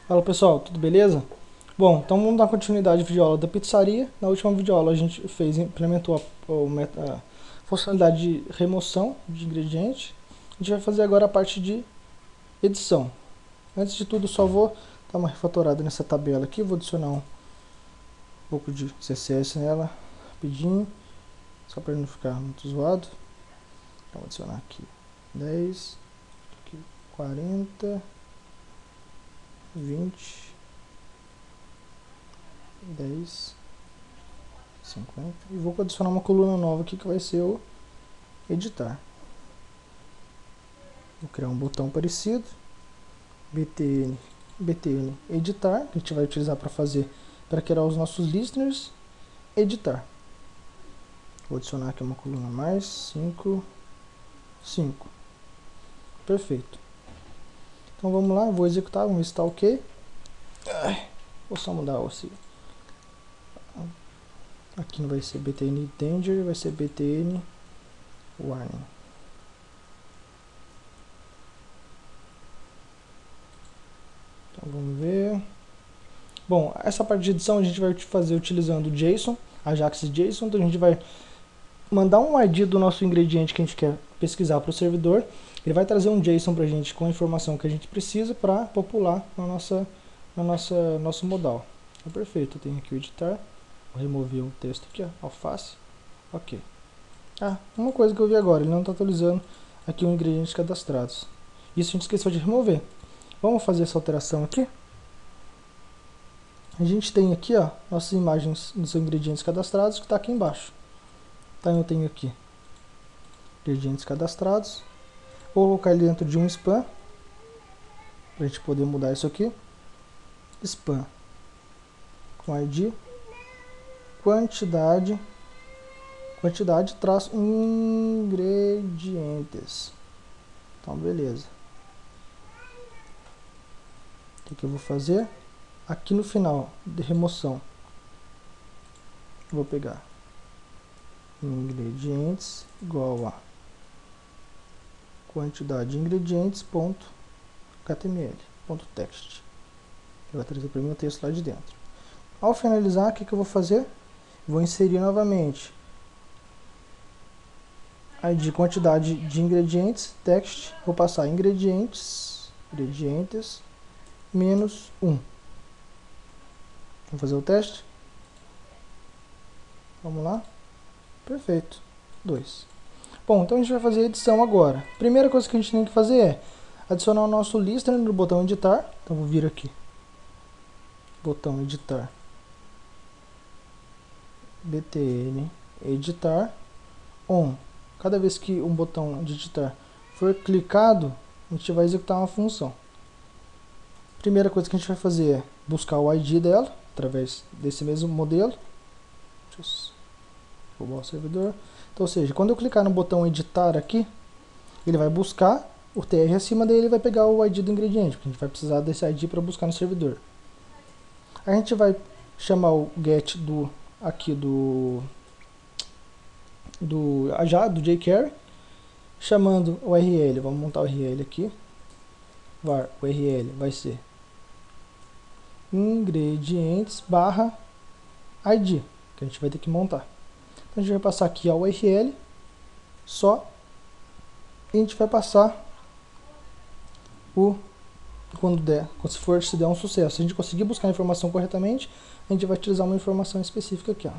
Fala pessoal, tudo beleza? Bom, então vamos dar continuidade à videoaula da pizzaria. Na última videoaula a gente implementou a funcionalidade de remoção de ingrediente. A gente vai fazer agora a parte de edição. Antes de tudo, só vou dar uma refatorada nessa tabela aqui. Vou adicionar um pouco de CSS nela, rapidinho, só para não ficar muito zoado. Então, vou adicionar aqui 10, aqui 40, 20, 10, 50, e vou adicionar uma coluna nova aqui que vai ser o editar. Vou criar um botão parecido, btn editar, que a gente vai utilizar para criar os nossos listeners, editar. Vou adicionar aqui uma coluna a mais, 5, perfeito. Então vamos lá, vou executar, vamos ver se está ok. Vou só mudar o aqui não vai ser btn danger, vai ser btn warning. Então vamos ver. Bom, essa parte de edição a gente vai fazer utilizando o JSON, Ajax JSON. Então a gente vai mandar um ID do nosso ingrediente que a gente quer pesquisar para o servidor. Ele vai trazer um JSON para a gente com a informação que a gente precisa para popular na nosso modal. Então, perfeito, eu tenho aqui o editar. Vou remover o texto aqui, ó, alface. Ok. Uma coisa que eu vi agora, ele não está atualizando aqui os ingredientes cadastrados. Isso a gente esqueceu de remover. Vamos fazer essa alteração aqui. A gente tem aqui, ó, nossas imagens dos ingredientes cadastrados, que está aqui embaixo. Então eu tenho aqui ingredientes cadastrados. Vou colocar ele dentro de um spam, para a gente poder mudar isso aqui. Spam com ID, quantidade traço ingredientes. Então beleza. O que eu vou fazer? Aqui no final de remoção, vou pegar ingredientes igual a quantidade de ingredientes ponto html ponto text. Ele vai trazer para mim o texto lá de dentro. Ao finalizar, o que eu vou fazer? Vou inserir novamente ID quantidade de ingredientes text. Vou passar ingredientes menos 1. Vamos fazer o teste? Vamos lá. Perfeito. 2. Bom, então a gente vai fazer a edição agora. Primeira coisa que a gente tem que fazer é adicionar o nosso listener no botão editar. Então vou vir aqui. Botão editar. btn editar on. Cada vez que um botão de editar for clicado, a gente vai executar uma função. Primeira coisa que a gente vai fazer é buscar o ID dela, através desse mesmo modelo. Deixa eu roubar o servidor. Então, ou seja, quando eu clicar no botão editar aqui, ele vai buscar o tr acima dele, vai pegar o ID do ingrediente, porque a gente vai precisar desse ID para buscar no servidor. A gente vai chamar o get do jQuery, chamando o URL. Vamos montar o URL aqui. Var URL vai ser ingredientes barra ID, que a gente vai ter que montar. Então a gente vai passar aqui a URL só, e a gente vai passar se der um sucesso. Se a gente conseguir buscar a informação corretamente, a gente vai utilizar uma informação específica aqui, ó.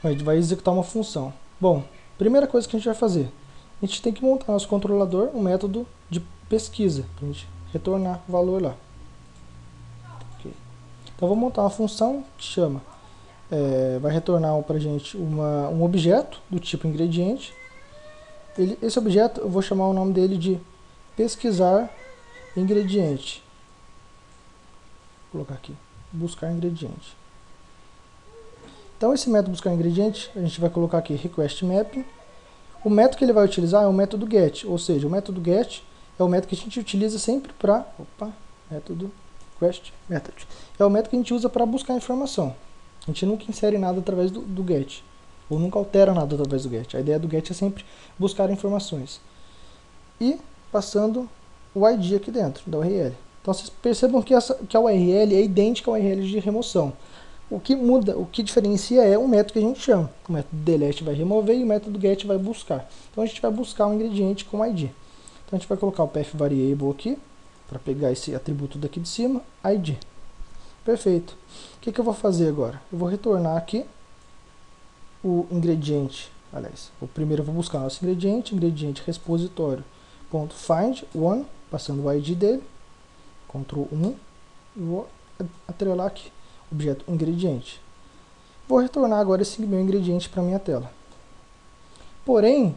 A gente vai executar uma função. Bom, primeira coisa que a gente vai fazer, a gente tem que montar nosso controlador, um método de pesquisa, para a gente retornar o valor lá. Okay. Então vou montar uma função que chama, vai retornar para a gente um objeto do tipo ingrediente. Esse objeto eu vou chamar o nome dele de pesquisar ingrediente. Vou colocar aqui, buscar ingrediente. Então esse método buscar ingrediente, a gente vai colocar aqui request mapping. O método que ele vai utilizar é o método get, ou seja, o método get é o método que a gente utiliza sempre para, método request method. É o método que a gente usa para buscar informação. A gente nunca insere nada através do get, ou nunca altera nada através do get. A ideia do get é sempre buscar informações. E passando o ID aqui dentro da URL. Então vocês percebam que a URL é idêntica à URL de remoção. O que muda, o que diferencia é o método que a gente chama. O método delete vai remover e o método get vai buscar. Então a gente vai buscar um ingrediente com ID. Então a gente vai colocar o path variable aqui, para pegar esse atributo daqui de cima, ID. Perfeito. O que eu vou fazer agora? Eu vou retornar aqui o ingrediente. Aliás, o primeiro eu vou buscar nosso ingrediente repositório.find one, passando o ID dele, Ctrl 1, e vou atrelar aqui, objeto ingrediente. Vou retornar agora esse meu ingrediente para minha tela. Porém,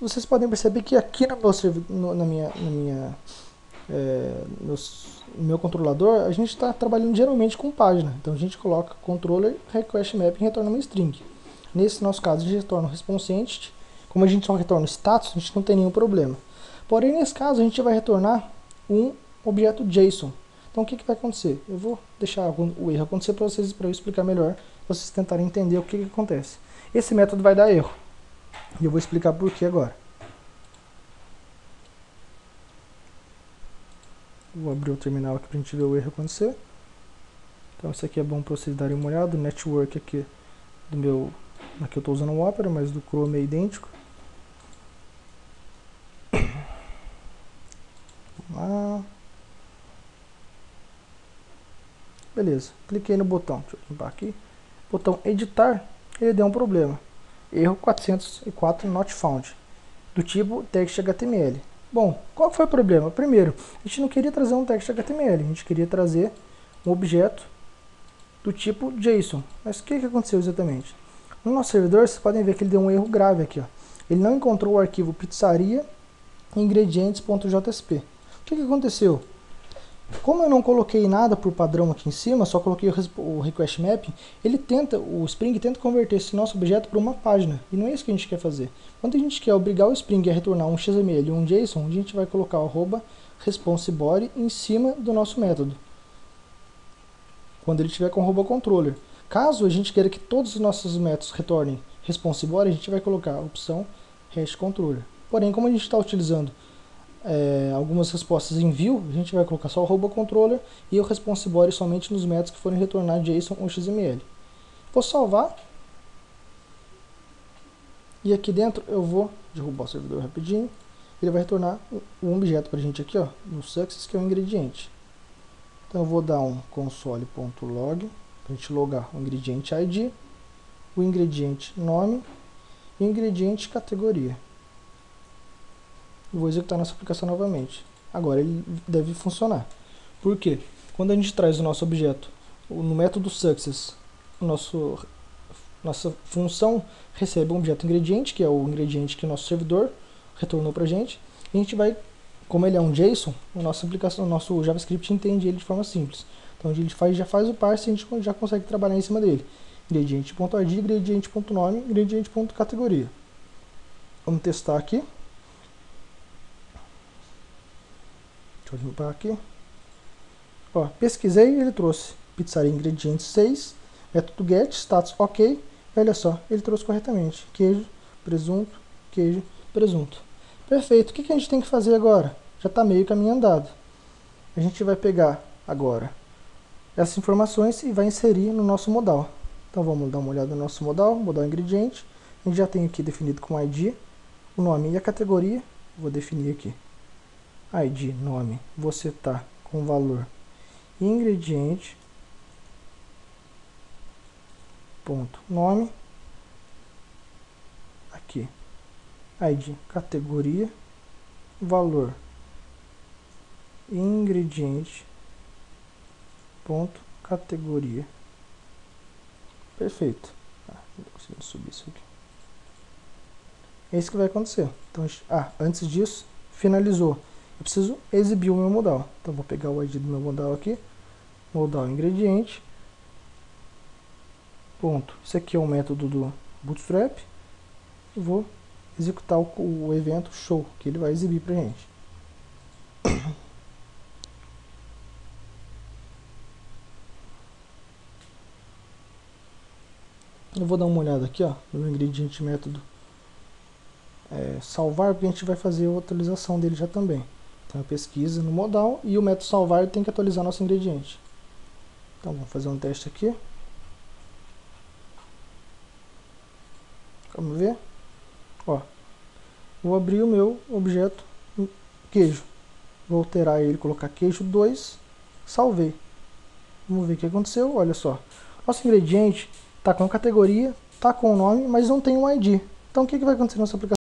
vocês podem perceber que aqui no meu controlador, a gente está trabalhando geralmente com página. Então a gente coloca controller request map e retorna uma string. Nesse nosso caso, a gente retorna o response entity. Como a gente só retorna o status, a gente não tem nenhum problema. Porém, nesse caso, a gente vai retornar um objeto JSON. Então, o que vai acontecer? Eu vou deixar o erro acontecer para vocês, para eu explicar melhor, para vocês tentarem entender o que acontece. Esse método vai dar erro. E eu vou explicar por que agora. Vou abrir o terminal aqui para a gente ver o erro acontecer. Então, isso aqui é bom para vocês darem uma olhada. O network aqui do meu... Aqui eu estou usando o Opera, mas do Chrome é idêntico. Vamos lá. Beleza, cliquei no botão, deixa eu limpar aqui. Botão editar, ele deu um problema. Erro 404 not found, do tipo text HTML. Bom, qual foi o problema? Primeiro, a gente não queria trazer um text HTML, a gente queria trazer um objeto do tipo JSON. Mas o que aconteceu exatamente? No nosso servidor, vocês podem ver que ele deu um erro grave aqui. Ó. Ele não encontrou o arquivo pizzaria ingredientes.jsp. O que aconteceu? Como eu não coloquei nada por padrão aqui em cima, só coloquei o request map, o Spring tenta converter esse nosso objeto para uma página, e não é isso que a gente quer fazer. Quando a gente quer obrigar o Spring a retornar um XML e um JSON, a gente vai colocar o @responseBody em cima do nosso método, quando ele estiver com o @controller. Caso a gente queira que todos os nossos métodos retornem responseBody, a gente vai colocar a opção #controller. Porém, como a gente está utilizando algumas respostas em view, a gente vai colocar só o @controller e o responseBody somente nos métodos que forem retornar JSON ou XML. Vou salvar. E aqui dentro eu vou derrubar o servidor rapidinho. Ele vai retornar um objeto para a gente aqui, ó, no success, que é o ingrediente. Então eu vou dar um console.log para a gente logar o ingrediente ID, o ingrediente nome e o ingrediente categoria. Vou executar nossa aplicação novamente. Agora ele deve funcionar. Por quê? Quando a gente traz o nosso objeto no método success, nossa função recebe um objeto ingrediente, que é o ingrediente que o nosso servidor retornou para a gente. E a gente vai, como ele é um JSON, a nossa aplicação, o nosso JavaScript entende ele de forma simples. Então a gente já faz o parse e a gente já consegue trabalhar em cima dele. Ingrediente.id, ingrediente.nome, ingrediente.categoria. Vamos testar aqui. Deixa eu limpar aqui. Ó, pesquisei e ele trouxe pizzaria ingredientes 6, método get, status ok. Olha só, ele trouxe corretamente. Queijo, presunto, queijo, presunto. Perfeito. O que a gente tem que fazer agora? Já está meio caminho andado. A gente vai pegar agora essas informações e vai inserir no nosso modal. Então vamos dar uma olhada no nosso modal ingrediente. A gente já tem aqui definido com ID o nome e a categoria. Vou definir aqui. ID, nome, você está com o valor ingrediente, ponto, nome, aqui, ID, categoria, valor, ingrediente, ponto, categoria. Perfeito. Não tô conseguindo subir isso aqui. É isso que vai acontecer. Então, antes disso, finalizou. Eu preciso exibir o meu modal. Então vou pegar o ID do meu modal aqui, modal ingrediente, ponto. Isso aqui é um método do Bootstrap. E vou executar o evento show, que ele vai exibir pra gente. Eu vou dar uma olhada aqui, ó, no ingrediente método salvar, porque a gente vai fazer a atualização dele já também. Então, a pesquisa no modal e o método salvar tem que atualizar nosso ingrediente. Então, vamos fazer um teste aqui. Vamos ver. Ó, vou abrir o meu objeto queijo. Vou alterar ele, colocar queijo 2, salvei. Vamos ver o que aconteceu, olha só. Nosso ingrediente está com a categoria, está com o nome, mas não tem um ID. Então o que vai acontecer nessa aplicação?